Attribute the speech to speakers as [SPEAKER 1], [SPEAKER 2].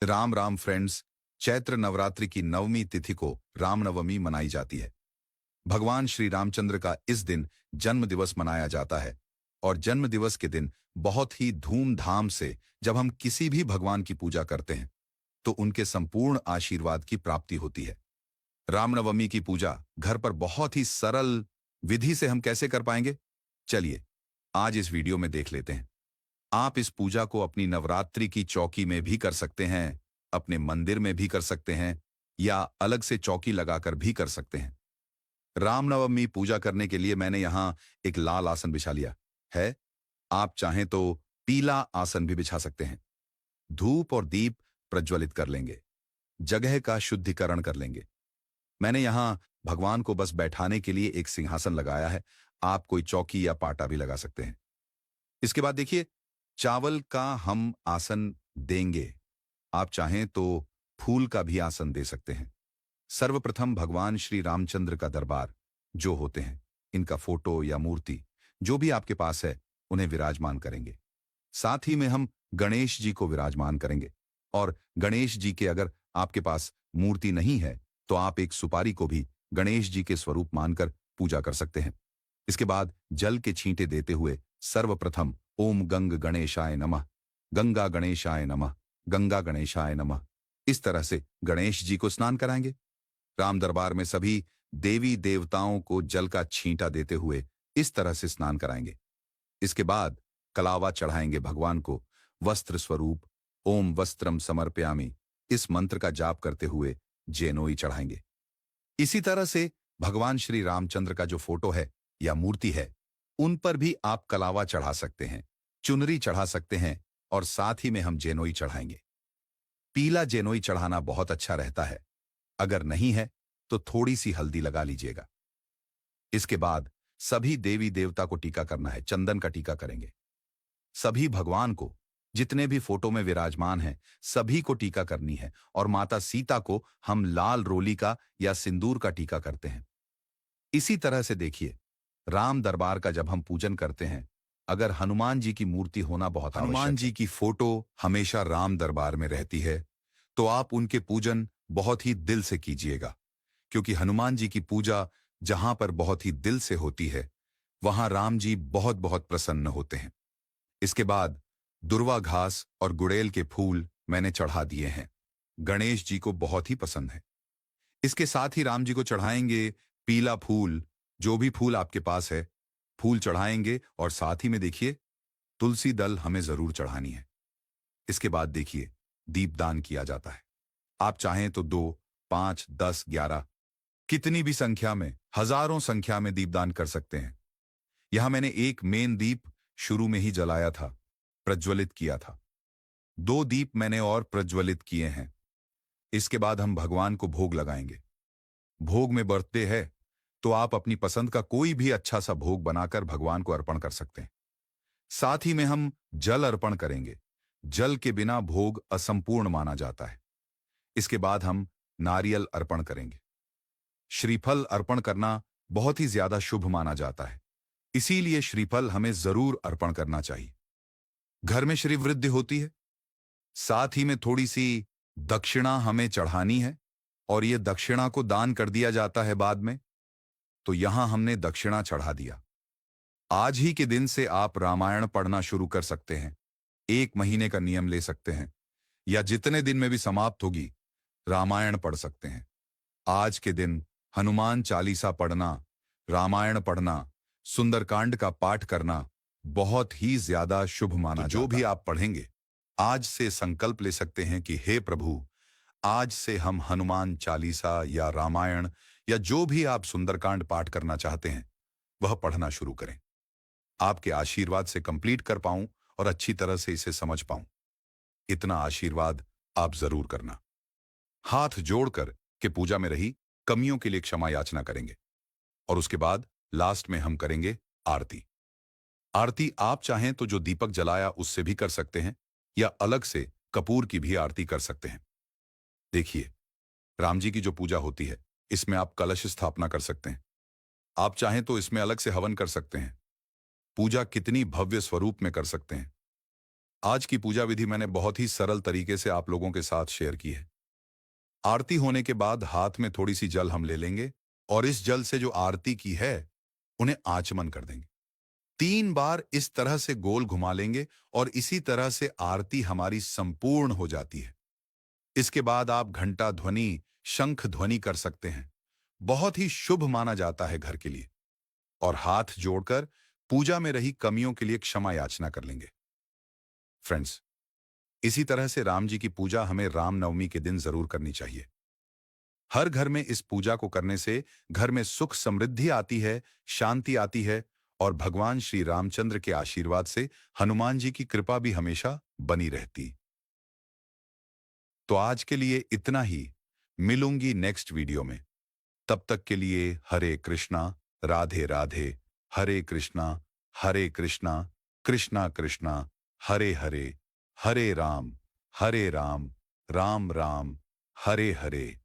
[SPEAKER 1] Ram Ram friends. Chaitra Navratri की नवमी तिथि को रामनवमी मनाई जाती है। भगवान श्री रामचंद्र का इस दिन जन्म दिवस मनाया जाता है। और जन्म दिवस के दिन बहुत ही धूमधाम से जब हम किसी भी भगवान की पूजा करते हैं तो उनके संपूर्ण आशीर्वाद की प्राप्ति होती है। रामनवमी की पूजा घर पर बहुत ही सरल विधि से हम कैसे कर पाएंगे, चलिए आज इस वीडियो में देख लेते हैं। आप इस पूजा को अपनी नवरात्रि की चौकी में भी कर सकते हैं, अपने मंदिर में भी कर सकते हैं या अलग से चौकी लगाकर भी कर सकते हैं। रामनवमी पूजा करने के लिए मैंने यहां एक लाल आसन बिछा लिया है। आप चाहें तो पीला आसन भी बिछा सकते हैं। धूप और दीप प्रज्वलित कर लेंगे, जगह का शुद्धिकरण कर लेंगे। मैंने यहां भगवान को बस बैठाने के लिए एक सिंहासन लगाया है। आप कोई चौकी या पाटा भी लगा सकते हैं। इसके बाद देखिए, चावल का हम आसन देंगे। आप चाहें तो फूल का भी आसन दे सकते हैं। सर्वप्रथम भगवान श्री रामचंद्र का दरबार जो होते हैं, इनका फोटो या मूर्ति जो भी आपके पास है उन्हें विराजमान करेंगे। साथ ही में हम गणेश जी को विराजमान करेंगे। और गणेश जी के अगर आपके पास मूर्ति नहीं है तो आप एक सुपारी को भी गणेश जी के स्वरूप मानकर पूजा कर सकते हैं। इसके बाद जल के छींटे देते हुए सर्वप्रथम ओम गंग गणेशाय नमः, गंगा गणेशाय नमः, गंगा गणेशाय नमः, इस तरह से गणेश जी को स्नान कराएंगे। राम दरबार में सभी देवी देवताओं को जल का छींटा देते हुए इस तरह से स्नान कराएंगे। इसके बाद कलावा चढ़ाएंगे भगवान को वस्त्र स्वरूप ओम वस्त्रम समर्पयामि, इस मंत्र का जाप करते हुए जेनोई चढ़ाएंगे। इसी तरह से भगवान श्री रामचंद्र का जो फोटो है या मूर्ति है उन पर भी आप कलावा चढ़ा सकते हैं, चुनरी चढ़ा सकते हैं और साथ ही में हम जेनोई चढ़ाएंगे। पीला जेनोई चढ़ाना बहुत अच्छा रहता है। अगर नहीं है तो थोड़ी सी हल्दी लगा लीजिएगा। इसके बाद सभी देवी देवता को टीका करना है, चंदन का टीका करेंगे। सभी भगवान को जितने भी फोटो में विराजमान हैं सभी को टीका करनी है। और माता सीता को हम लाल रोली का या सिंदूर का टीका करते हैं। इसी तरह से देखिए, राम दरबार का जब हम पूजन करते हैं, अगर हनुमान जी की मूर्ति होना बहुत आवश्यक है। हनुमान जी की फोटो हमेशा राम दरबार में रहती है, तो आप उनके पूजन बहुत ही दिल से कीजिएगा। क्योंकि हनुमान जी की पूजा जहां पर बहुत ही दिल से होती है वहां राम जी बहुत बहुत प्रसन्न होते हैं। इसके बाद दुर्वा घास और गुड़ैल के फूल मैंने चढ़ा दिए हैं। गणेश जी को बहुत ही पसंद है। इसके साथ ही राम जी को चढ़ाएंगे पीला फूल, जो भी फूल आपके पास है फूल चढ़ाएंगे। और साथ ही में देखिए, तुलसी दल हमें जरूर चढ़ानी है। इसके बाद देखिए, दीपदान किया जाता है। आप चाहें तो 2, 5, 10, 11 कितनी भी संख्या में, हजारों संख्या में दीपदान कर सकते हैं। यहां मैंने एक मेन दीप शुरू में ही जलाया था, प्रज्वलित किया था। 2 दीप मैंने और प्रज्वलित किए हैं। इसके बाद हम भगवान को भोग लगाएंगे। भोग में बर्थडे है तो आप अपनी पसंद का कोई भी अच्छा सा भोग बनाकर भगवान को अर्पण कर सकते हैं। साथ ही में हम जल अर्पण करेंगे। जल के बिना भोग असंपूर्ण माना जाता है। इसके बाद हम नारियल अर्पण करेंगे। श्रीफल अर्पण करना बहुत ही ज्यादा शुभ माना जाता है, इसीलिए श्रीफल हमें जरूर अर्पण करना चाहिए। घर में श्री वृद्धि होती है। साथ ही में थोड़ी सी दक्षिणा हमें चढ़ानी है और यह दक्षिणा को दान कर दिया जाता है बाद में। तो यहां हमने दक्षिणा चढ़ा दिया। आज ही के दिन से आप रामायण पढ़ना शुरू कर सकते हैं। 1 महीने का नियम ले सकते हैं या जितने दिन में भी समाप्त होगी रामायण पढ़ सकते हैं। आज के दिन हनुमान चालीसा पढ़ना, रामायण पढ़ना, सुंदरकांड का पाठ करना बहुत ही ज्यादा शुभ माना जाता है। जो भी आप पढ़ेंगे आज से संकल्प ले सकते हैं कि हे प्रभु, आज से हम हनुमान चालीसा या रामायण या जो भी आप सुंदरकांड पाठ करना चाहते हैं वह पढ़ना शुरू करें। आपके आशीर्वाद से कंप्लीट कर पाऊं और अच्छी तरह से इसे समझ पाऊं, इतना आशीर्वाद आप जरूर करना। हाथ जोड़कर के पूजा में रही कमियों के लिए क्षमा याचना करेंगे। और उसके बाद लास्ट में हम करेंगे आरती। आरती आप चाहें तो जो दीपक जलाया उससे भी कर सकते हैं या अलग से कपूर की भी आरती कर सकते हैं। देखिए, राम जी की जो पूजा होती है इसमें आप कलश स्थापना कर सकते हैं। आप चाहें तो इसमें अलग से हवन कर सकते हैं। पूजा कितनी भव्य स्वरूप में कर सकते हैं। आज की पूजा विधि मैंने बहुत ही सरल तरीके से आप लोगों के साथ शेयर की है। आरती होने के बाद हाथ में थोड़ी सी जल हम ले लेंगे और इस जल से जो आरती की है उन्हें आचमन कर देंगे। 3 बार इस तरह से गोल घुमा लेंगे और इसी तरह से आरती हमारी संपूर्ण हो जाती है। इसके बाद आप घंटा ध्वनि, शंख ध्वनि कर सकते हैं। बहुत ही शुभ माना जाता है घर के लिए। और हाथ जोड़कर पूजा में रही कमियों के लिए क्षमा याचना कर लेंगे। फ्रेंड्स, इसी तरह से राम जी की पूजा हमें रामनवमी के दिन जरूर करनी चाहिए। हर घर में इस पूजा को करने से घर में सुख समृद्धि आती है, शांति आती है और भगवान श्री रामचंद्र के आशीर्वाद से हनुमान जी की कृपा भी हमेशा बनी रहती। तो आज के लिए इतना ही। मिलूंगी नेक्स्ट वीडियो में। तब तक के लिए हरे कृष्णा, राधे राधे। हरे कृष्णा, हरे कृष्णा, कृष्णा कृष्णा, हरे हरे, हरे राम, राम राम, हरे हरे।